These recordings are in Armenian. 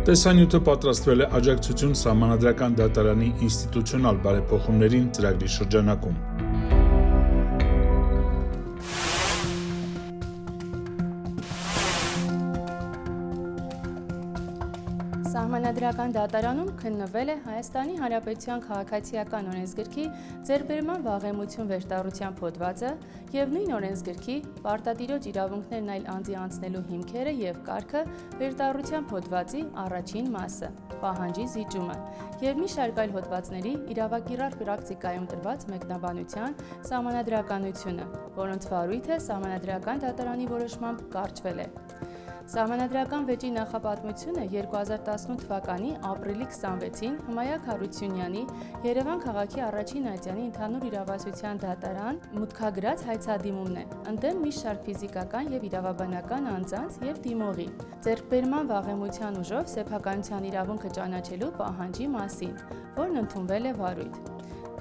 Տեսանյութը պատրաստվել է աջակցություն Սահմանադրական դատարանի ինստիտուցիոնալ բարեփոխումներին ծրագրի շրջանակում։ Սահմանադրական դատարանում քննվել է Հայաստանի Հանրապետության քաղաքացիական օրենսգրքի ձեռքբերման վաղեմություն վերտառության հոդվածը և նույն օրենսգրքի պարտադիրոջ իրավունքներն այլ անձի անցնելու հիմքերը և կարգը վերտառության հոդվածի առաջին մասը, պահանջի զիջումը, և մի շարք այլ հոդվածների իրավակիրառ պրակտիկայում տրված մեկնաբանության սահմանադրականությունը, որոնց վարույթը Սահմանադրական դատարանի որոշմամբ կարճվել է։ Սահմանադրական վեճի նախապատմությունը 2018 թվականի ապրիլի 26-ին Հմայակ Հարությունյանի Երևան քաղաքի առաջին ատյանի ընդհանուր իրավասության դատարան մուտքագրած հայցադիմումն է ընդդեմ մի շարք ֆիզիկական և իրավաբանական անձանց և դիմողի ձեռքբերման վաղեմության ուժով սեփականության իրավունքը ճանաչելու պահանջի մասին, որն ընդունվել է վարույթ։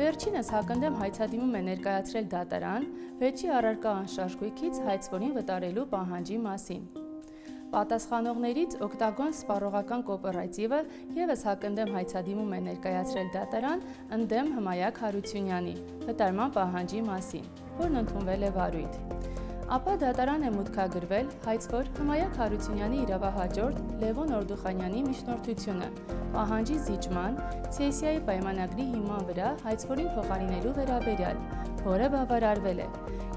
Վերջինս հակընդդեմ հայցադիմում է ներկայացրել դատարան վեճի առարկա անշարժ գույքից հայցվորին վտարելու պահանջի մասին։ Պատասխանողներից Օկտագոն սպառողական կոոպերատիվը ևս հակընդդեմ հայցադիմում է ներկայացրել դատարան ընդդեմ Հմայակ Հարությունյանի վտարման պահանջի մասին, որն ընդունվել է վարույթ։ Ապա դատարան է մուտքագրվել հայցվոր Հմայակ Հարությունյանի իրավահաջորդ Լևոն Օրդուխանյանի միջնորդությունը պահանջի զիջման սեսիայի պայմանագրի հիման վրա հայցվորին փոխարինելու վերաբերյալ, որը բավարարվել է,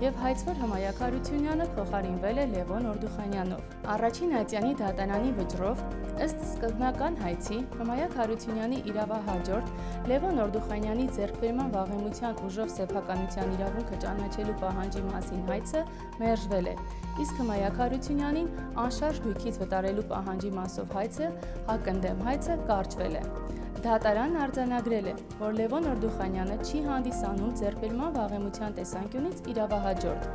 և հայցվոր Հմայակ Հարությունյանը փոխարինվել է Լևոն Օրդուխանյանով։ Առաջին ատյանի դատարանի վճռով ըստ սկզբնական հայցի Հմայակ Հարությունյանի իրավահաջորդ Լևոն Օրդուխանյանի ձեռքբերման վաղեմության ուժով սեփականության իրավունքը ճանաչելու պահանջի մասին հայցը մերժվել է, իսկ Հմայակ Հարությունյանին անշարժ գույքից վտարելու պահանջի մասով հայցը հակընդդեմ հայցը կարճվել է։ Դատարանն արձանագրել է, որ Լևոն Օրդուխանյանը չի հանդիսանում ձեռքբերման վաղեմության տեսանկյունից իրավահաջորդ,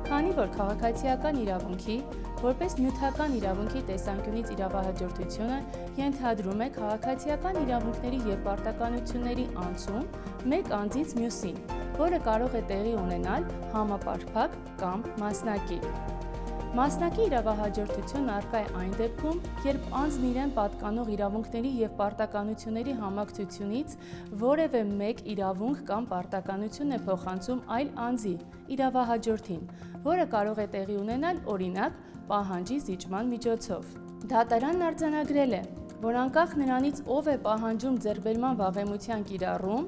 քանի որ քաղաքացիական իրավունքի, որպես նյութական իրավունքի տեսանկյունից իրավահաջորդությունը ենթադրում է քաղաքացիական իրավունքների և պարտականությունների անցում մեկ անձից մյուսին, որը կարող է տեղի ունենալ համապարփակ կամ մասնակի։ Մասնակի իրավահաջորդությունն առկա է այն դեպքում, երբ անձն իրեն պատկանող իրավունքների և պարտականությունների համակցությունից որևէ մեկ իրավունք կամ պարտականություն է փոխանցում այլ անձի իրավահաջորդին, որը կարող է տեղի ունենալ օրինակ պահանջի զիջման միջոցով։ Դատարանն արձանագրել է, որ անկախ նրանից ով է պահանջում ձեռքբերման վաղեմության կիրառում,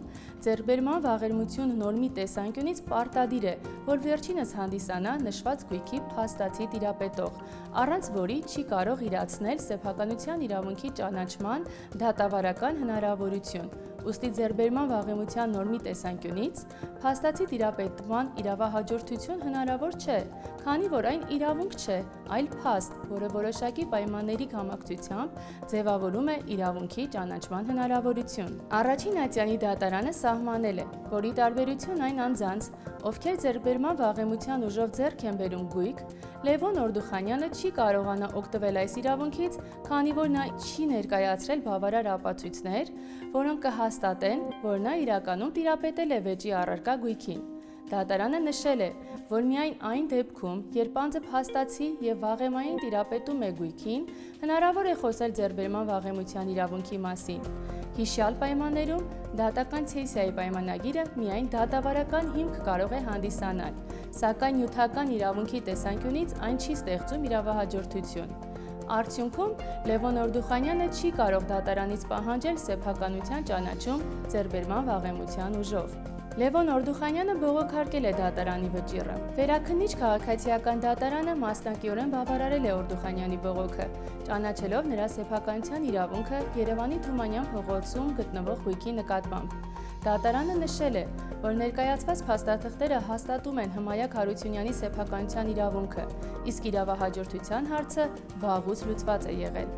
ձեռքբերման վաղեմություն նորմի տեսանկյունից պարտադիր է, որ վերջինս հանդիսանա նշված գույքի փաստացի տիրապետող, առանց որի չի կարող իրացնել սեփականության իրավունքի ճանաչման դատավարական հնարավորություն։ Ուստի ձեռքբերման վաղեմության նորմի տեսանկյունից փաստացի տիրապետման իրավահաջորդություն հնարավոր չէ, քանի որ այն իրավունք չէ, այլ փաստ, որը որոշակի պայմանների համակցությամբ ձևավորում է իրավունքի ճանաչման հնարավորություն։ Առաջին ատյանի դատարանը սահմանել է, որ ի տարբերություն այն անձանց, ովքեր ձեռքբերման վաղեմության ուժով ձեռք են բերում գույք, Լևոն Օրդուխանյանը չի կարողանա օգտվել այս իրավունքից, քանի որ նա չի ներկայացրել բավարար ապացույցներ, որոնք կհաստատեն, որ նա իրականում տիրապետել է վեճի առարկա գույքին։ Դատարանը նշել է, որ միայն այն դեպքում, երբ անձը փաստացի և վաղեմային տիրապետում է գույքին, հնարավոր է խոսել ձեռքբերման վաղեմության իրավունքի մասին։ Հիշյալ պայմաններում դատական սեսիայի պայմանագիրը միայն դատավարական հիմք կարող է հանդիսանալ, սակայն նյութական իրավունքի տեսանկյունից այն չի ստեղծում իրավահաջորդություն։ Արդյունքում Լևոն Օրդուխանյանը չի կարող դատարանից պահանջել սեփականության ճանաչում ձեռքբերման վաղեմության ուժով։ Լևոն Օրդուխանյանը բողոքարկել է դատարանի վճիռը։ Վերաքննիչ քաղաքացիական դատարանը մասնակիորեն բավարարել է Օրդուխանյանի բողոքը, ճանաչելով նրա սեփականության իրավունքը Երևանի Թումանյան փողոցում գտնվող գույքի նկատմամբ։ Դատարանը նշել է, որ ներկայացված փաստաթղթերը հաստատում են Հմայակ Հարությունյանի սեփականության իրավունքը, իսկ իրավահաջորդության հարցը վաղուց լուծված է եղել։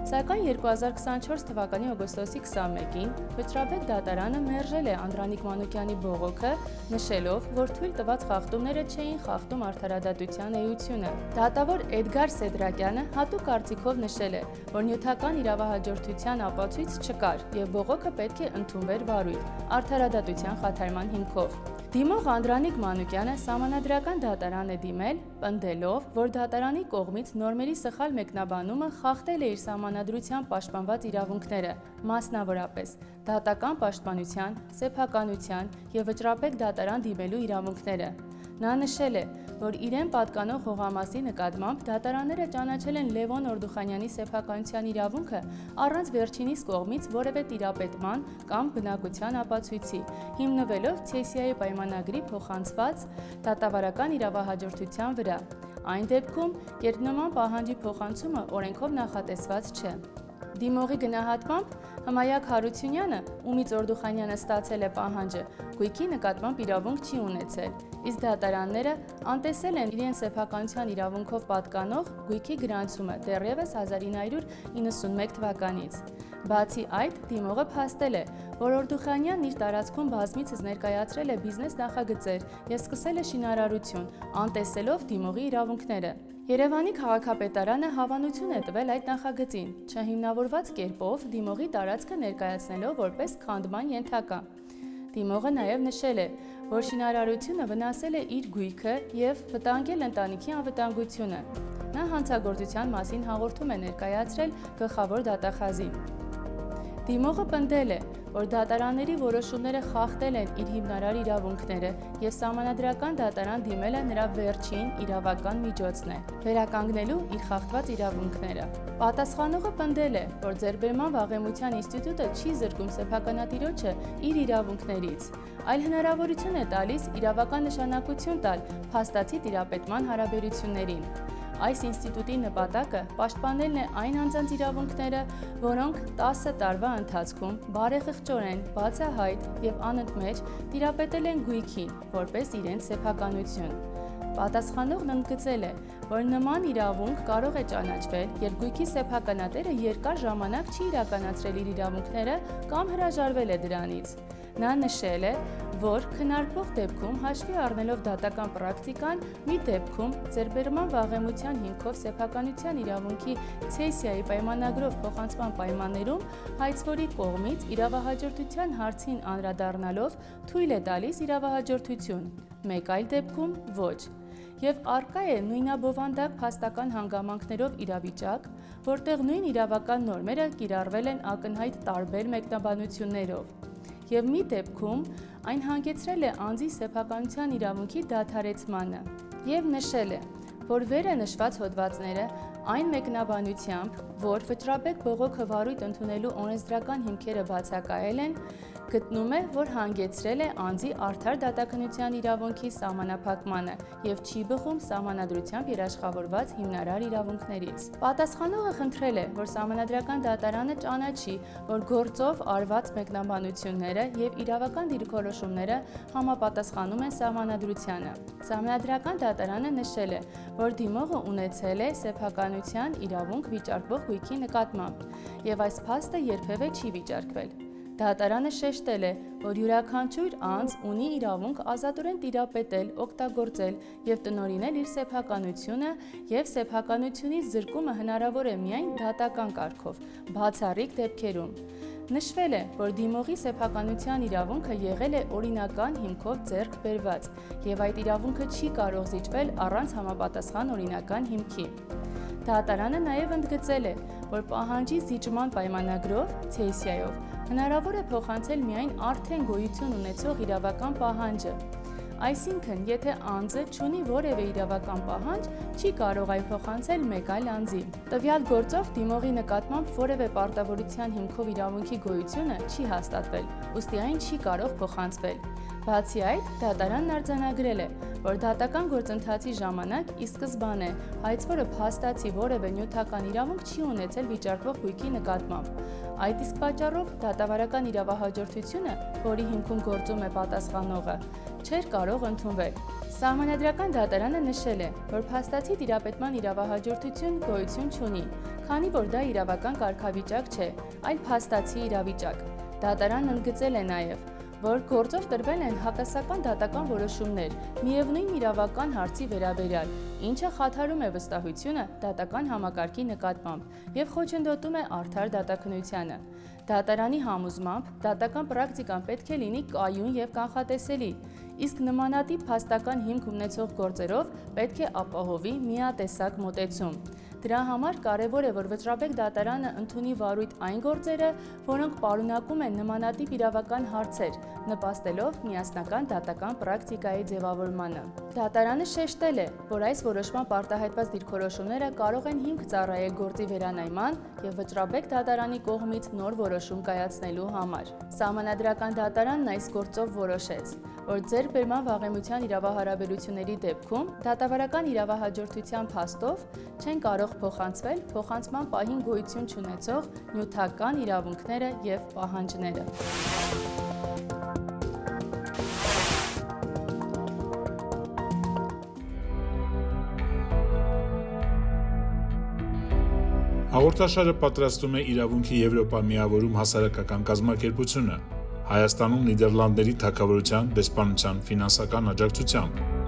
Սակայն 2024 թվականի օգոստոսի 21-ին վճռաբեկ դատարանը մերժել է Անդրանիկ Մանուկյանի բողոքը, նշելով, որ թույլ տված խախտումները չէին խախտում արդարադատության էությունը։ Դատավոր Էդգար Սեդրակյանը հատուկ կարծիքով նշել է, որ նյութական իրավահաջորդության ապացույց չկար և բողոքը պետք է ընդունվեր վարույթ, արդարադատության խաթարման հիմքով։ Դիմող Անդրանիկ Մանուկյանը սահմանադրական դատարան է դիմել, պնդելով, որ դատարանի կողմից նորմերի սխալ մեկնաբանումը խախտել է իր սահմանադրությամբ պաշտպանված իրավունքները, մասնավորապես դատական պաշտպանության, սեփականության և վճռապեկ դատարան դիմելու իրավունքները։ Նա նշել է, որ իրեն պատկանող հողամասի նկատմամբ դատարանները ճանաչել են Լևոն Օրդուխանյանի սեփականության իրավունքը առանց վերջինիս կողմից որևէ տիրապետման կամ բնակության ապացույցի, հիմնվելով ցեսիայի պայմանագրի փոխանցված դատավարական իրավահաջորդության վրա, այն դեպքում, երբ նման պահանջի փոխանցումը օրենքով նախատեսված չէ։ Դիմողի գնահատմամբ Հմայակ Հարությունյանը, ումից Օրդուխանյանը ստացել է պահանջը, գույքի նկատմամբ իրավունք չի ունեցել, իսկ դատարանները անտեսել են իրենց սեփականության իրավունքով պատկանող գույքի գրանցումը դեռևս 1991 թվականից։ Բացի այդ, դիմողը փաստել է, որ Օրդուխանյանն իր տարածքում բազմիցս ներկայացրել է բիզնես նախագծեր և սկսել է շինարարություն, անտեսելով դիմողի իրավունքները։ Երևանի քաղաքապետարանը հավանություն է տվել այդ նախագծին, չհիմնավորված կերպով դիմողի տարածքը ներկայացնելով որպես քանդման ենթակա։ Դիմողը նաև նշել է, որ շինարարությունը վնասել է իր գույքը և վտանգել ընտանիքի անվտանգությունը։ Նա հանցագործության մասին հաղորդում է ներկայացրել գլխավոր դատախազին։ Դիմողը պնդել է, որ դատարանների որոշումները խախտել են իր հիմնարար իրավունքները և սահմանադրական դատարան դիմելը նրա վերջին իրավական միջոցն է, վերականգնելու իր խախտված իրավունքները։ Պատասխանողը պնդել է, որ ձեռքբերման վաղեմության ինստիտուտը չի զրկում սեփականատիրոջը իր իրավունքներից, այլ հնարավորություն է տալիս իրավական նշանակություն տալ փաստացի տիրապետման հարաբերություններին։ Այս ինստիտուտի նպատակը պաշտպանելն է այն անձանց իրավունքները, որոնք 10 տարվա ընթացքում բարեխղճորեն, բացահայտ և անընդմեջ տիրապետել են գույքին, որպես իրենց սեփականություն։ Պատասխանողն ընդգծել է, որ նման իրավունք կարող է ճանաչվել, երբ գույքի սեփականատերը երկար ժամանակ չի իրականացրել իր իրավունքները կամ հրաժարվել է դրանից։ Նա նշել է, որ քննարկվող դեպքում հաշվի առնելով դատական պրակտիկան, մի դեպքում ձեռքբերման վաղեմության հիմքով սեփականության իրավունքի ցեսիայի պայմանագրով փոխանցման պայմաններում հայցվորի կողմից իրավահաջորդության հարցին անդրադառնալով թույլ է տալիս իրավահաջորդություն, մեկ այլ դեպքում ոչ, և առկա է նույնաբովանդակ փաստական հանգամանքներով իրավիճակ, որտեղ նույն իրավական նորմերը կիրառվել են ակնհայտ տարբեր մեկնաբանություններով, և մի դեպքում այն հանգեցրել է անձի սեփականության իրավունքի դադարեցմանը, և նշել է, որ վերը նշված հոդվածները այն մեկնաբանությամբ, որ վճռապետ բողոքը վարույթ ընդունելու օրենսդրական հիմքերը բացակայել են, գտնում է, որ հանգեցրել է անձի արդար դատաքննության իրավունքի սահմանափակմանը և չի բխում սահմանադրությամբ երաշխավորված հիմնարար իրավունքներից։ Պատասխանողը խնդրել է, որ սահմանադրական դատարանը ճանաչի, որ գործով արված մեկնաբանությունները և իրավական դիրքորոշումները համապատասխանում են սահմանադրությանը։ Սահմանադրական դատարանը նշել է, որ դիմողը ունեցել է սեփականության իրավունք վիճարկվող գույքի նկատմամբ, և այս փաստը երբևէ չի վիճարկվել։ Դատարանը շեշտել է, որ յուրաքանչյուր անձ ունի իրավունք ազատորեն տիրապետել, օգտագործել և տնօրինել իր սեփականությունը, և սեփականությունից զրկումը հնարավոր է միայն դատական կարգով, բացառիկ դեպքերում։ Նշվել է, որ դիմողի սեփականության իրավունքը եղել է օրինական հիմքով ձեռք բերված, և այդ իրավունքը չի կարող զիջվել առանց համապատասխան օրինական հիմքի։ Դատարանը նաև ընդգծել է, որ պահանջի զիջման պայմանագրով, ցեսիայով, հնարավոր է փոխանցել միայն արդեն գոյություն ունեցող իրավական պահանջը։ Այսինքն, եթե անձը չունի որևէ իրավական պահանջ, չի կարող այն փոխանցել մեկ այլ անձի։ Տվյալ գործով դիմողի նկատմամբ որևէ պարտավորության հիմքով իրավունքի գոյությունը չի հաստատվել, ուստի այն չի կարող փոխանցվել։ Բացի այդ, դատարանն արձանագրել է, որ դատական գործընթացի ժամանակ ի սկզբանե հայցվորը փաստացի որևէ նյութական իրավունք չի ունեցել վիճարկվող գույքի նկատմամբ։ Այդ իսկ պատճառով դատավարական իրավահաջորդությունը, որի հիմքում գործում է պատասխանողը, չէր կարող ընդունվել։ Սահմանադրական դատարանը նշել է, որ փաստացի տիրապետման իրավահաջորդություն գոյություն չունի, քանի որ դա իրավական կարգավիճակ չէ, այլ փաստացի իրավիճակ։ Դատարանն ընդգծել է նաև, որ գործով տրվել են հակասական դատական որոշումներ միևնույն իրավական հարցի վերաբերյալ, ինչը խաթարում է վստահությունը դատական համակարգի նկատմամբ եւ խոչընդոտում է արդար դատաքննությանը։ Դատարանի համոզմամբ դատական պրակտիկան պետք է լինի կայուն եւ կանխատեսելի, իսկ նմանատիպ փաստական հիմք ունեցող գործերով պետք է ապահովի միատեսակ մոտեցում։ Դրա համար կարևոր է, որ Վճռաբեկ դատարանը ընդունի վարույթ այն գործերը, որոնք պարունակում են նմանատիպ իրավական հարցեր, նպաստելով միասնական դատական պրակտիկայի ձևավորմանը։ Դատարանը շեշտել է, որ այս որոշմամբ արտահայտված դիրքորոշումները կարող են հիմք ծառայել գործի վերանայման եւ Վճռաբեկ դատարանի կողմից նոր որոշում կայացնելու համար։ Սահմանադրական դատարանն այս գործով որոշեց, որ ձեռքբերման վաղեմության իրավահարաբերությունների դեպքում դատավարական իրավահաջորդության փաստով չեն կարող փոխանցվել փոխանցման պահին գոյություն չունեցող նյութական իրավունքները եւ պահանջները։ Հաղորդաշարը պատրաստում է Իրավունքի Եվրոպա միավորում հասարակական կազմակերպությունը, Հայաստանում Նիդերլանդների թագավորության դեսպանության ֆինանսական աջակցությամբ։